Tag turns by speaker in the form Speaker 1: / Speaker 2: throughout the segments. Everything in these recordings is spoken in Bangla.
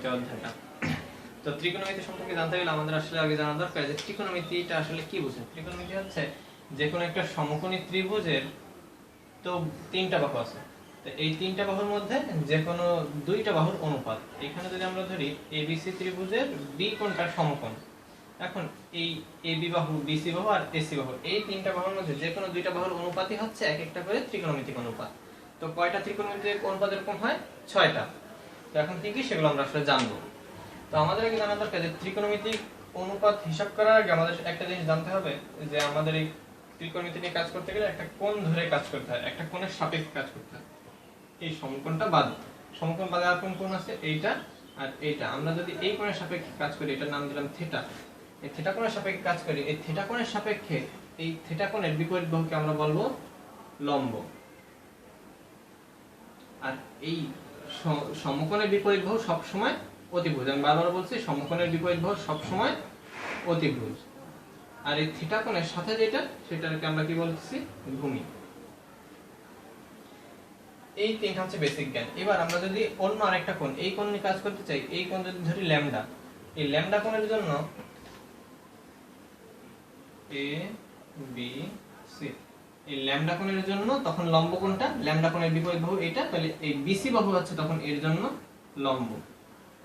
Speaker 1: ত্রিকোণমিতি অধ্যায়টা। তো ত্রিকোণমিতি সম্পর্কে জানতে গেলে আমাদের আসলে আগে জানা দরকার যে ত্রিকোণমিতিটা আসলে কি বোঝায়। ত্রিকোণমিতি হচ্ছে যে কোনো একটা সমকোণী ত্রিভুজের তো তিনটা বাহু আছে, তো এই তিনটা বাহুর মধ্যে যে কোনো দুইটা বাহুর অনুপাত। এখানে যদি আমরা ধরি এবিসি ত্রিভুজের বি কোণটা সমকোণ, এখন এই এবি বাহু, বিসি বাহু আর এসি বাহু, এই তিনটা বাহুর মধ্যে যে কোনো দুইটা বাহুর অনুপাতই হচ্ছে এক একটা করে ত্রিকোণমিতিক অনুপাত। তো কয়টা ত্রিকোণমিতিক অনুপাত এরকম হয়? 6টা। তো এখন কি কি সেগুলো আমরা আসলে জানবো। তো আমাদের আগে জানা দরকার যে ত্রিকোণমিতিক অনুপাত হিসাব করার আগে আমাদের একটা জিনিস জানতে হবে যে আমাদের এই ত্রিকোণমিতি নিয়ে কাজ করতে গেলে একটা কোণ ধরে কাজ করতে হয়, একটা কোণের সাপেক্ষে কাজ করতে হয়। এই সমকোণটা বাদ, সমকোণ বাদে আর কোন কোণ আছে? এইটা আর এইটা। আমরা যদি এই কোণের সাপেক্ষে কাজ করি, এটার নাম দিলাম থিটা। এই থিটা কোণের সাপেক্ষে কাজ করি, এই থিটা কোণের সাপেক্ষে এই থিটা কোণের বিপরীত বাহুকে আমরা বলবো লম্ব। আর এই সমকোণের বিপরীত বাহু সব সময় অতিভুজ। আমি বারবার বলছি সমকোণের বিপরীত বাহু সব সময় অতিভুজ। আর এই থিটা কোণের সাথে যেটা, সেটাকে আমরা কি বলছি? ভূমি। এই তিনটা হচ্ছে বেসিক জ্ঞান। এবার আমরা যদি অন্য আরেকটা কোণ, এই কোণ নিয়ে কাজ করতে চাই, এই কোণ যদি ধরি ল্যামডা, এই ল্যামডা কোণের জন্য এ বি সি, এই ল্যামডা কোণের জন্য তখন লম্ব কোণটা, ল্যামডা কোণের বিপরীত বাহু এটা, তাহলে এই বিসি বাহু হচ্ছে তখন এর জন্য লম্ব,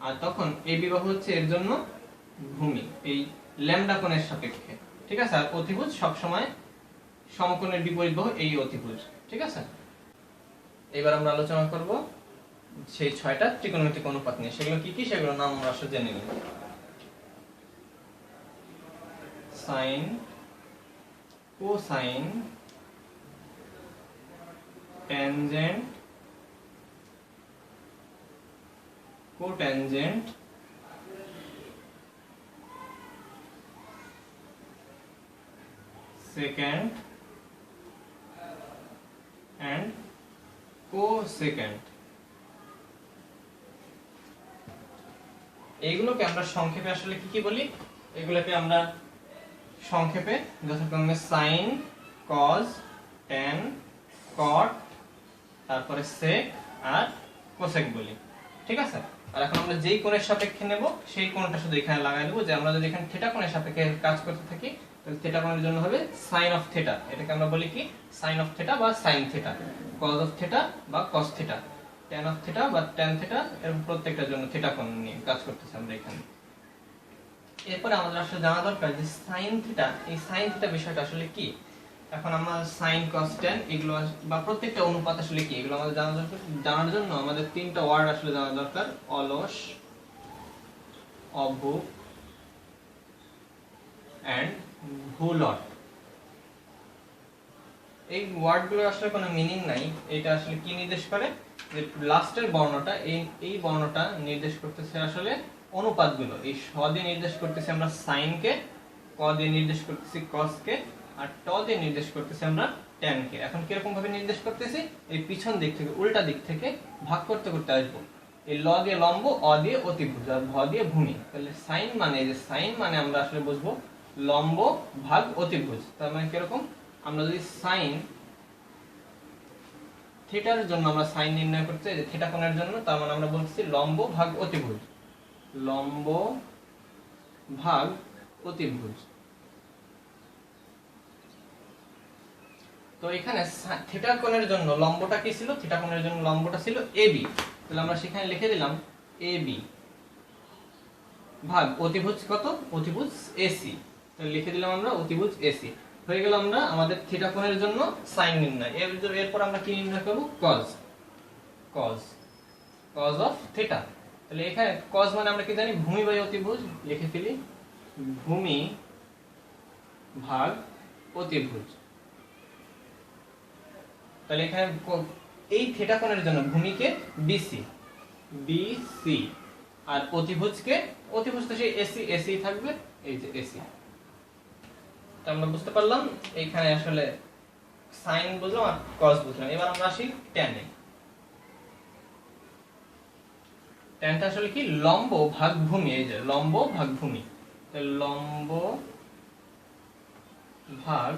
Speaker 1: আর তখন এবি বাহু হচ্ছে এর জন্য ভূমি, এই ল্যামডা কোণের সাপেক্ষে। ঠিক আছে? আর অতিভুজ সব সময় সমকোণের বিপরীত বাহু এই অতিভুজ। ঠিক আছে? এবার আমরা আলোচনা করব সেই 6টা ত্রিকোণমিতিক অনুপাত নিয়ে। সেগুলো কি কি সেগুলোর নাম আমরা আসলে জেনে নিই। Sine, cosine, tangent, cotangent, secant and cosecant. এইগুলোকে আমরা সংক্ষেপে আসলে কি কি বলি? এগুলোকে আমরা সংক্ষেপে যথাক্রমে সাইন, কজ, ট্যান, কট, তারপরে সেক আর কোসেক বলি। ঠিক আছে? আর এখন আমরা যেই কোণের সাপেক্ষে নেব সেই কোণটা শুধু এখানে লাগাই দেব। যে আমরা যদি এখানে থিটা কোণের সাপেক্ষে কাজ করতে থাকি, তাহলে থিটা কোণের জন্য হবে সাইন অফ থিটা। এটাকে আমরা বলি কি? সাইন অফ থিটা বা sine theta, cos of theta বা cos theta, tan of theta বা ট্যান থিটা। এর প্রত্যেকটার জন্য থিটা কোণ নিয়ে কাজ করতেছি আমরা এখানে। এরপরে আমাদের আসলে জানা দরকার যে সাইন থিটা, এই সাইন থিটা বিষয়টা আসলে কি। এখন আমরা সাইন, কস, ট্যান এগুলো বা প্রত্যেকটা অনুপাত আসলে কি, এগুলো আমাদের জানা দরকার। জানার জন্য আমাদের তিনটা ওয়ার্ড আসলে জানা দরকার: অলস, অভুক এন্ড ভুলট। এই ওয়ার্ডগুলোর আসলে কোনো মিনিং নাই। এটা আসলে কি নির্দেশ করে? যে লাস্টের বর্ণটা, এই বর্ণটা নির্দেশ করতেছে আসলে অনুপাতগুলো। এই স দিয়ে নির্দেশ করতেছি আমরা সাইনকে, ক দিয়ে নির্দেশ করতেছি কসকে, আর ট দিয়ে নির্দেশ করতেছি আমরা ট্যানকে। এখন কিরকম ভাবে নির্দেশ করতেছি? এই পিছন দিক থেকে, উল্টা দিক থেকে ভাগ করতে করতে আসবো। এই ল দিয়ে লম্ব, অ দিয়ে অতিভুজ, আর ভ দিয়ে ভূমি। তাহলে সাইন মানে, যে সাইন মানে আমরা আসলে বুঝবো লম্ব ভাগ অতিভুজ। তার মানে কিরকম? আমরা যদি সাইন থিটার জন্য আমরা সাইন নির্ণয় করতে চাই, যে থিটা কোণের জন্য, তার মানে আমরা বলছি লম্ব ভাগ অতিভুজ, লম্ব ভাগ অতিভুজ। তো এখানে থিটা কোণের জন্য লম্বটা কি ছিল? থিটা কোণের জন্য লম্বটা ছিল এবি। তাহলে আমরা সেখানে লিখে দিলাম এবি ভাগ অতিভুজ কত? অতিভুজ এসি। তাহলে লিখে দিলাম আমরা অতিভুজ এসি। হয়ে গেল আমরা আমাদের থিটা কোণের জন্য সাইন নির্ণয়। এরপর আমরা কি নির্ণয় করব? Cos, cos, cos of theta. তাহলে এখানে কজ মানে আমরা কি জানি? ভূমি বাই অতিভুজ। লিখে ফেলি ভূমি ভাগ অতিভুজ। তাহলে এখানে এই থিটা কোণের জন্য ভূমিকে বিসি, বিসি, আর অতিভুজকে, অতিভুজ তো সেই এসি, এসি থাকবে, এই যে এসি। তো আমরা বুঝতে পারলাম এইখানে আসলে সাইন বুঝলাম আর কস বুঝলাম। এবার আমরা আসি ট্যানে। ট্যানটা আসলে কি? লম্ব ভাগ ভূমি। এই যে লম্ব ভাগ ভূমি, লম্ব ভাগ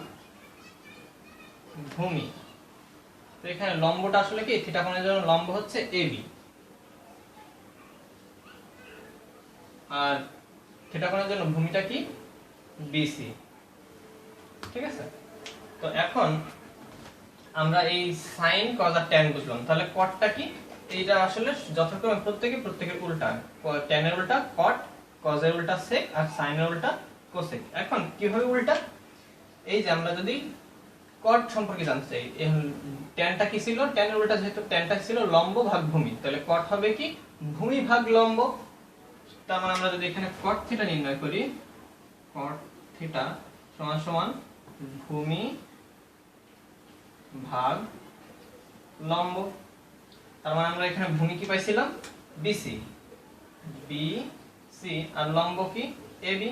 Speaker 1: ভূমি। তো এখানে লম্বটা আসলে কি? থিটা কোণের জন্য লম্ব হচ্ছে এবি, আর থিটা কোণের জন্য ভূমিটা কি বিসি। ঠিক আছে, তো এখন আমরা এই সাইন কজ আর ট্যান বুঝলাম, তাহলে কটটা কি, এইটা আসলে যথাক্রমে প্রত্যেকের উল্টা, ট্যানের উল্টা কট, কজের উল্টা সেক আর সাইনের উল্টা কোসেক। এখন কিভাবে উল্টা, এই যে আমরা যদি কট সম্পর্কে জানতে চাই, ট্যানটা কি ছিল, ট্যানের উল্টা যেহেতু ট্যানটা ছিল লম্ব ভাগ ভূমি, তাহলে কট হবে কি ভূমি ভাগ লম্ব। তার মানে আমরা যদি এখানে কট থিটা নির্ণয় করি, কট থিটা সমান সমান ভূমি ভাগ লম্ব। তার মানে আমরা এখানে ভূমি কি পাইছিলাম বিসি, বিসি আর লম্ব কি এবি,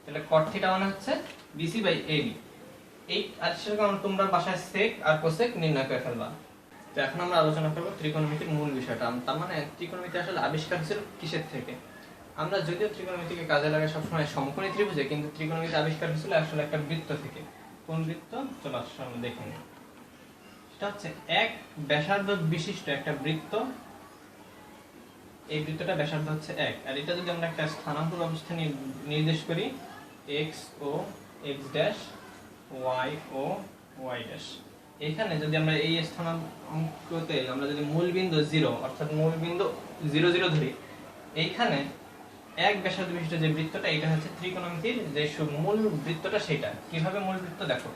Speaker 1: তাহলে cot থিটা মানে হচ্ছে বিসি বাই এবি। এই আর সেরকম তোমরা বাসায় সেক আর কোসেক নির্ণয় করে ফেলবা। তো এখন আমরা আলোচনা করব ত্রিকোণমিতির মূল বিষয়টা। তার মানে ত্রিকোণমিতি আসলে আবিষ্কার হয়েছিল কিসের থেকে। আমরা যদিও ত্রিকোণমিতিকে কাজে লাগাই সবসময় সমকোণী ত্রিভুজে, কিন্তু ত্রিকোণমিতি আবিষ্কার হয়েছিল আসলে একটা বৃত্ত থেকে। কোন বৃত্ত, চলো আসলে আমরা দেখে নিই। সেটা হচ্ছে এক ব্যাসার্ধ বিশিষ্ট একটা বৃত্ত। এই বৃত্তটা ব্যাসার্ধ হচ্ছে 1, আর এটা যদি আমরা একটা স্থানাঙ্ক ব্যবস্থা নির্দেশ করি, x ও x ড্যাশ, y ও y ড্যাশ। এখানে যদি আমরা এই স্থানাঙ্কতে আমরা যদি মূল বিন্দু 0 অর্থাৎ মূল বিন্দু 0 0 ধরি, এইখানে এক ব্যাসার্ধ বিশিষ্ট যে বৃত্তটা, এটা হচ্ছে ত্রিকোণমিতির যে মূল বৃত্তটা। সেটা কিভাবে মূল বৃত্ত, দেখো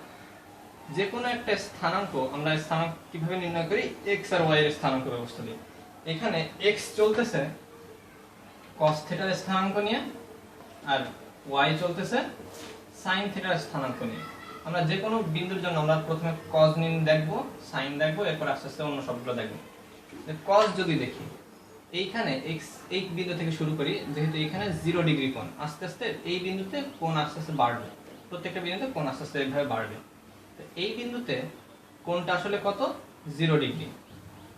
Speaker 1: যে কোনো একটা স্থানাঙ্ক আমরা স্থানাঙ্ক কিভাবে নির্ণয় করি, x আর y এর স্থানাঙ্ক ব্যবস্থা দিয়ে। এখানে x চলতেছে cos থিটার স্থানাঙ্ক নিয়ে, আর y চলতেছে sin থিটার স্থানাঙ্ক নিয়ে। আমরা যে কোনো বিন্দুর জন্য আমরা প্রথমে cos দেখব, sin দেখব, এরপর আস্তে আস্তে অন্য সবগুলো দেখব। cos যদি দেখি, এইখানে x এই বিন্দু থেকে শুরু করি, যেহেতু এখানে 0 ডিগ্রি কোণ, আস্তে আস্তে এই বিন্দুতে কোণ আস্তে আস্তে বাড়বে, প্রত্যেকটা বিন্দুতে কোণ আস্তে আস্তে এইভাবে বাড়বে। তো এই বিন্দুতে কোণটা আসলে কত, 0 ডিগ্রি।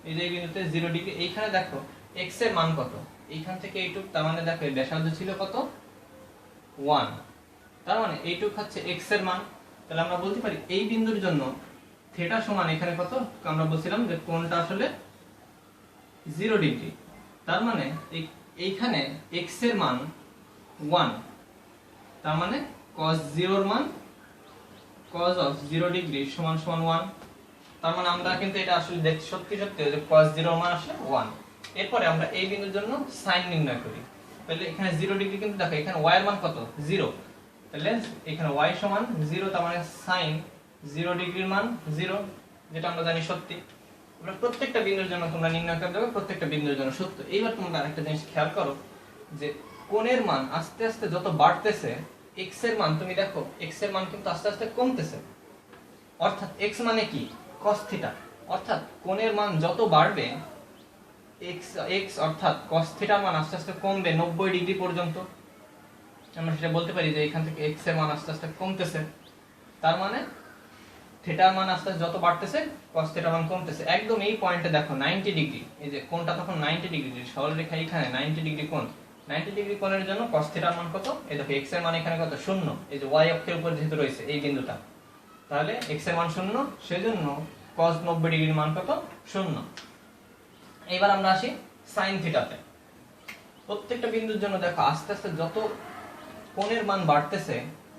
Speaker 1: এই যে এই বিন্দুতে 0 ডিগ্রি। এইখানে দেখো x এর মান কত, এইখান থেকে এইটুক, তার মানে দেখো ব্যাসার্ধ ছিল কত 1, তার মানে এইটুক হচ্ছে x এর মান। তাহলে আমরা বলতে পারি এই বিন্দুর জন্য থিটা সমান এখানে কত, আমরা বলছিলাম যে কোণটা আসলে 0 ডিগ্রি। তার মানে এইখানে x এর মান 1, তার মানে cos 0 এর মান cos of 0 ডিগ্রি সমান সমান 1। তার মানে আমরা কিন্তু এটা আসলে দেখতে সত্যি সত্যি যে cos 0 এর মান আসলে 1। এরপরে আমরা এই বিন্দুর জন্য sin নির্ণয় করি, তাহলে এখানে 0 ডিগ্রি, কিন্তু দেখো এখানে y এর মান কত 0, তাহলে এখানে y সমান 0, তার মানে sin 0 ডিগ্রির মান 0, যেটা আমরা জানি সত্যি। আমরা প্রত্যেকটা বিন্দুর জন্য তোমরা নির্ণয় করে দেবে, প্রত্যেকটা বিন্দুর জন্য সত্য। এইবার তোমরা আরেকটা জিনিস খেয়াল করো, যে কোণের মান আস্তে আস্তে যত বাড়তেছে, x এর মান তুমি দেখো x এর মান কিন্তু আস্তে আস্তে কমতেছে। অর্থাৎ x মানে কি cos থিটা, অর্থাৎ কোণের মান যত বাড়বে x অর্থাৎ cos থিটার মান আস্তে আস্তে কমবে 90 ডিগ্রি পর্যন্ত। আমরা সেটা বলতে পারি যে এখান থেকে x এর মান আস্তে আস্তে কমতেছে, তার মানে থিটার মান আস্তে আস্তে যত বাড়তেছে cos থিটার মান কমতেছে। একদম এই পয়েন্টে দেখো 90 ডিগ্রি, এই যে কোণটা তখন 90 ডিগ্রি, সরলরেখা এখানে 90 ডিগ্রি কোণ, 90 ডিগ্রি কোণের জন্য cos থিটার মান কত, এই দেখো x এর মান এখানে কত 0, এই যে y অক্ষের উপর যেহেতু রয়েছে এই বিন্দুটা, তাহলে x এর মান 0, সেজন্য cos 90 ডিগ্রির মান কত 0। এবার আমরা আসি sin থিটাতে। প্রত্যেকটা বিন্দুর জন্য দেখো আস্তে আস্তে যত কোণের মান বাড়তেছে,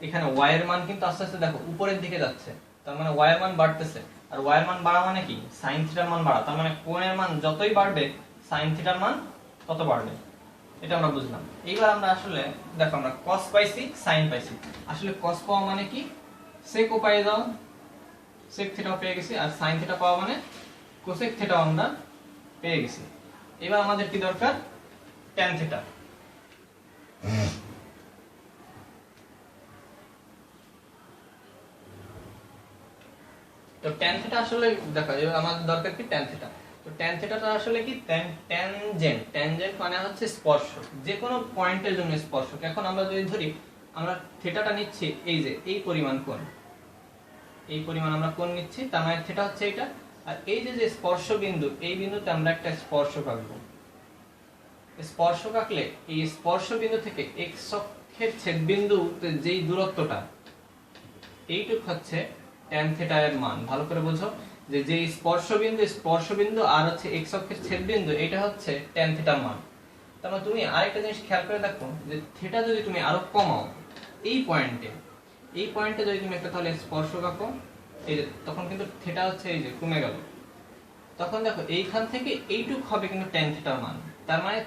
Speaker 1: এখানে y এর মান কিন্তু আস্তে আস্তে দেখো উপরের দিকে যাচ্ছে, তার মানে y এর মান বাড়তেছে। আর y এর মান বাড়া মানে কি sin থিটার মান বাড়া, তার মানে কোণের মান যতই বাড়বে sin থিটার মান তত বাড়বে। এটা আমরা বুঝলাম। এইবার আমরা আসলে দেখো আমরা cos পাইছি, sin পাইছি। আসলে cos পাওয়া মানে কি sec ও পাই দাও, sec থিটা পেয়ে গেছি, আর sin থিটা পাওয়া মানে cosec থিটা আমরা পেয়ে গেছি। এবার আমাদের কি দরকার, tan থিটা। তো tan থিটা আসলে দেখো আমাদের দরকার কি tan থিটা। তো tan থিটাটা আসলে কি ট্যানজেন্ট, ট্যানজেন্ট মানে হচ্ছে স্পর্শক, যে কোনো পয়েন্টের জন্য স্পর্শক। এখন আমরা যদি ধরি আমরা থিটাটা নিচ্ছি এই যে এই পরিমাণ কোণ, এই পরিমাণ আমরা কোণ নিচ্ছি, তার মানে থিটা হচ্ছে এটা। আর এই যে যে স্পর্শ বিন্দু, এই বিন্দুতে আমরা একটা স্পর্শক আঁকবো। স্পর্শক আঁকলে এই স্পর্শ বিন্দু থেকে x অক্ষের ছেদবিন্দুতে যেই দূরত্বটা, এইটুক হচ্ছে tan থিটা এর মান। ভালো করে বোঝো যে যে স্পর্শ বিন্দু আর হচ্ছে x অক্ষের ছেদবিন্দু, এটা হচ্ছে tan থিটার মান। তারপর তুমি আরেকটা জিনিস খেয়াল করে দেখো যে থিটা যদি তুমি আরো কমাও এই পয়েন্টে যদি তুমি একটা তাহলে স্পর্শক আঁকো, এই যে তখন কিন্তু থিটা হচ্ছে এই যে কমে গেল, তখন দেখো এইখান থেকে এইটুক হবে কিন্তু tan থিটার মান। তার মানে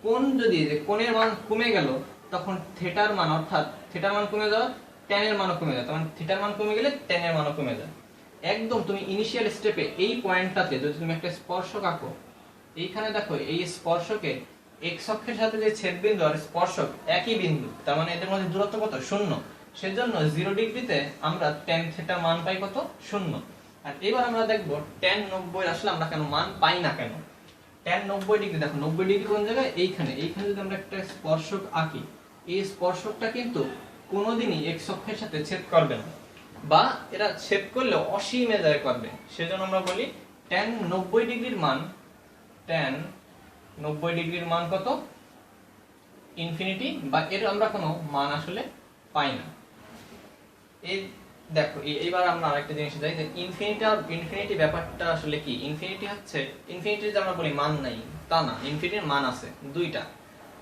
Speaker 1: কোণ যদি যে কোণের মান কমে গেল তখন থিটার মান অর্থাৎ থিটার মান কমে যাওয়া tan এর মানও কমে যায়, তখন থিটার মান কমে গেলে tan এর মানও কমে যায়। একদম তুমি ইনিশিয়াল স্টেপে এই পয়েন্টটাতে যদি তুমি একটা স্পর্শক আঁকো, এইখানে দেখো এই স্পর্শকে x অক্ষের সাথে যে ছেদবিন্দু আর স্পর্শক একই বিন্দু, তার মানে এদের মধ্যে দূরত্ব কত? 0। সেজন্য 0 ডিগ্রিতে আমরা tan থিটা মান পাই কত? 0। আর এবার আমরা দেখব tan 90 আসলে আমরা কেন মান পাই না কেন। tan 90 ডিগ্রি, দেখো 90 ডিগ্রি কোন জায়গায়? এইখানে যদি আমরা একটা স্পর্শক আঁকি, এই স্পর্শকটা কিন্তু কোনোদিনই x অক্ষের সাথে ছেদ করবে না, বা এরা ছেদ করলে অসীমে যায় করবে। সেজন্য আমরা বলি tan 90 ডিগ্রির মান, tan 90 ডিগ্রির মান কত? ইনফিনিটি, বা এর আমরা কোনো মান আসলে পাই না। এই দেখো এইবার আমরা আরেকটা জিনিস যাই যে ইনফিনিটি ব্যাপারটা আসলে কি। ইনফিনিটি হচ্ছে, ইনফিনিটি যে আমরা বলি মান নাই তা না, ইনফিনিটির মান আছে দুইটা,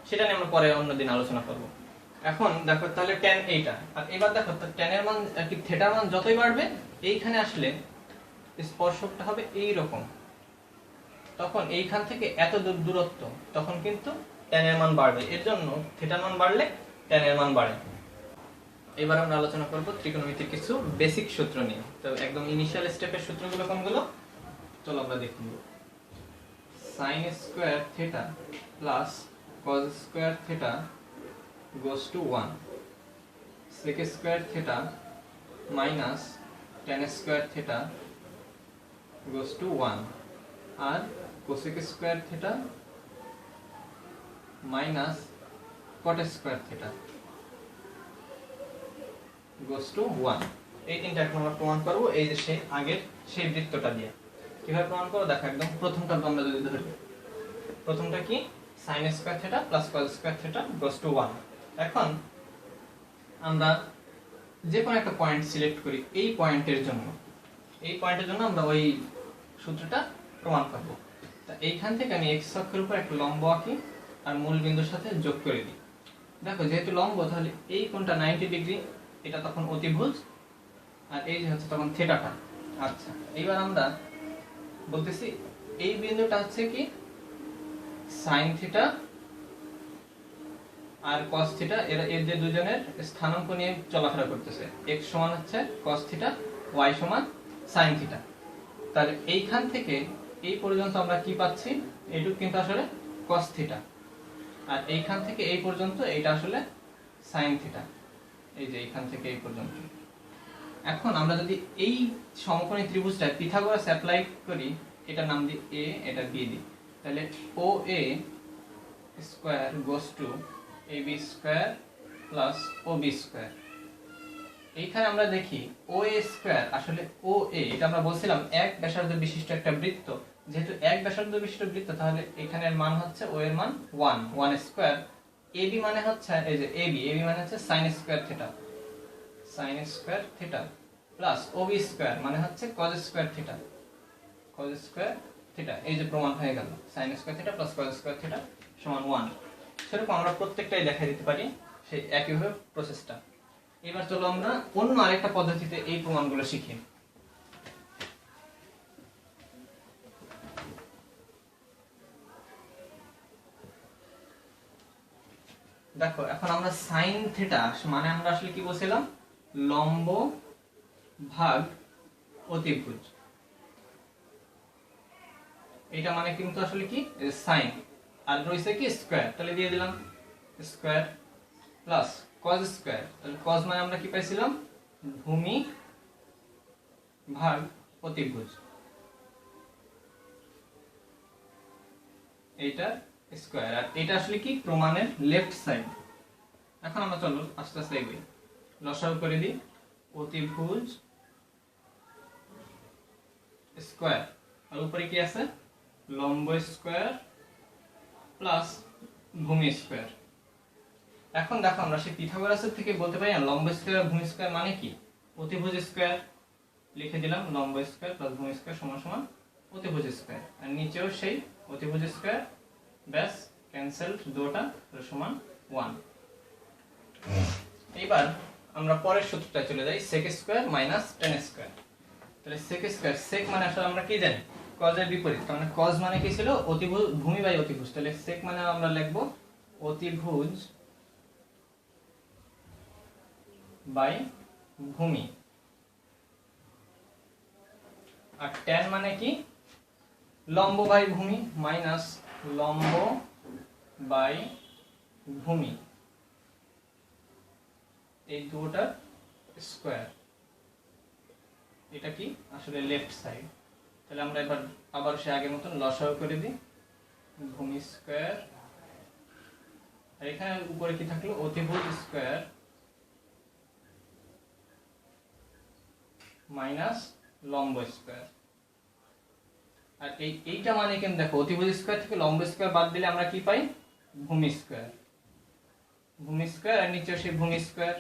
Speaker 1: সেটা নিয়ে আমরা পরে অন্যদিন আলোচনা করব। এখন দেখো তাহলে tan এইটা, আর এবার দেখো tan এর মান আর কি থিটার মান যতই বাড়বে এইখানে আসলে স্পর্শকটা হবে এই রকম, তখন এইখান থেকে এত দূরত্ব, তখন কিন্তু tan এর মান বাড়বে। এর জন্য থিটার মান বাড়লে tan এর মান বাড়ে। এবার আমরা আলোচনা করব ত্রিকোণমিতির কিছু বেসিক সূত্র নিয়ে। তো একদম ইনিশিয়াল স্টেপের সূত্রগুলো কোনগুলো চলো আমরা দেখব। sin square theta plus cos square theta goes to 1, sec square theta minus tan square theta goes to 1, আর cosec square theta minus cot square theta goes to 1। এই তিনটা এখন আমরা প্রমাণ করব এই যে সেই আগের সেই বৃত্তটা দিয়ে। কিভাবে প্রমাণ করব দেখো, একদম প্রথমটা আমরা যদি ধরি, প্রথমটা কি sin square theta plus cos square theta goes to 1। এখন আমরা যে কোনো একটা পয়েন্ট সিলেক্ট করি, এই পয়েন্টের জন্য আমরা ওই সূত্রটা প্রমাণ করব। তা এইখান থেকে আমি x অক্ষের উপর একটা লম্ব আঁকি আর মূল বিন্দুর সাথে যোগ করে দিই। দেখো যেহেতু লম্ব, তাহলে এই কোণটা 90 ডিগ্রি, এটা তখন অতিভুজ, আর এই যে হচ্ছে তখন থিটাটা। আচ্ছা, এইবার আমরা বলতেছি এই বিন্দুটা হচ্ছে কি sin থিটা আর cos থিটা, এর যে দুজনের স্থানাঙ্ক নিয়ে চলাফেরা করতেছে, x সমান হচ্ছে cos থিটা, y সমান sin থিটা। তাহলে এইখান থেকে এই পর্যন্ত আমরা কি পাচ্ছি? এইটুকু কিন্তু আসলে cos থিটা, আর এইখান থেকে এই পর্যন্ত এটা আসলে sin থিটা, এই যে এইখান থেকে এই পর্যন্ত। এখন আমরা যদি এই সমকোণী ত্রিভুজটা পিথাগোরাস অ্যাপ্লাই করি, এটার নাম দিই a, এটা b দিই, তাহলে OA square goes to AB square plus OB square. এইখানে আমরা দেখি OA স্কয়ার আসলে OA, এটা আমরা বলছিলাম এক ব্যাসার্ধ বিশিষ্ট একটা বৃত্ত, যেহেতু এক ব্যাসার্ধ বিশিষ্ট বৃত্ত, তাহলে এখানের মান হচ্ছে O এর মান 1 স্কয়ার। AB মানে হচ্ছে এই যে AB মানে হচ্ছে sin square theta plus OB square মানে হচ্ছে cos স্কয়ার থিটা। এই যে প্রমাণ হয়ে গেল sin square theta plus cos square theta সমান 1। সেরকম আমরা প্রত্যেকটাই দেখাই দিতে পারি সেই একইভাবে প্রসেসটা। এবার চলো আমরা অন্য আরেকটা পদ্ধতিতে এই প্রমাণগুলো শিখি। দেখো এখন আমরা sin থিটা মানে আমরা আসলে কি বলছিলাম? লম্ব ভাগ অতিভুজ। এটা মানে কিন্তু আসলে কি sin, আর রয়েছে কি স্কয়ার, তাহলে দিয়ে দিলাম স্কয়ার প্লাস cos স্কয়ার। তাহলে cos মানে আমরা কি পাইছিলাম? ভূমি ভাগ অতিভুজ, এইটা স্কয়ার, আর এটা আসলে কি প্রমাণের লেফট সাইড। এখন আমরা চলো আস্তে আস্তে এগোই, লসাগু করে দিই। অতিভুজ স্কয়ার, আর উপরে কি আছে? লম্ব স্কয়ার প্লাস ভূমি স্কয়ার। এখন দেখো আমরা সেই পিথাগোরাসের থেকে বলতে পারি না লম্ব স্কয়ার ভূমি স্কয়ার মানে কি? অতিভুজ স্কয়ার লিখে দিলাম, লম্ব স্কয়ার প্লাস ভূমি স্কয়ার সমান সমান অতিভুজ স্কয়ার, আর নিচেও সেই অতিভুজ স্কয়ার, ব্যাস ক্যান্সেলড দুটোটা সমান 1। এবার আমরা পরের সূত্রটায় চলে যাই sec square minus tan square. তাহলে sec স্কয়ার, sec মানে আসলে আমরা কি জানি cos এর বিপরীত, তার মানে cos মানে কি ছিল অতিভুজ, ভূমি বাই অতিভুজ। তাহলে sec মানে আমরা লিখব অতিভুজ বাই ভূমি, আর tan মানে কি লম্ব বাই ভূমি মাইনাস লম্ব বাই ভূমি, এই দুটোটার স্কয়ার। এটা কি আসলে লেফট সাইড। তাহলে আমরা এবার আবার সে আগের মতন লসাগু করে দিই, ভূমি স্কয়ার, আর এখানে উপরে কি থাকলো অতিভুজ স্কয়ার মাইনাস লম্ব স্কয়ার। আর এইটা মানে কেন দেখো অতিভুজ স্কয়ার থেকে লম্ব স্কয়ার বাদ দিলে আমরা কি পাই ভূমি স্কয়ার, ভূমি স্কয়ার আর নিচে সেই ভূমি স্কয়ার।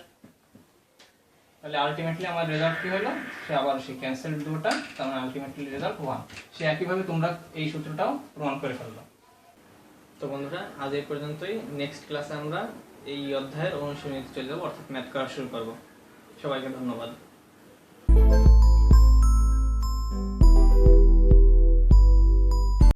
Speaker 1: তাহলে আলটিমেটলি আমার রেজাল্ট কি হলো, সে আবার সে ক্যান্সেল দুটোটা, তার মানে আলটিমেটলি রেজাল্ট 1। সে একইভাবে তোমরা এই সূত্রটাও প্রমাণ করে ফেললো। তো বন্ধুরা আজ এই পর্যন্তই। নেক্সট ক্লাসে আমরা এই অধ্যায়ের অনুশীলনীতে চলে যাবো, অর্থাৎ ম্যাথ করা শুরু করব। সবাইকে ধন্যবাদ।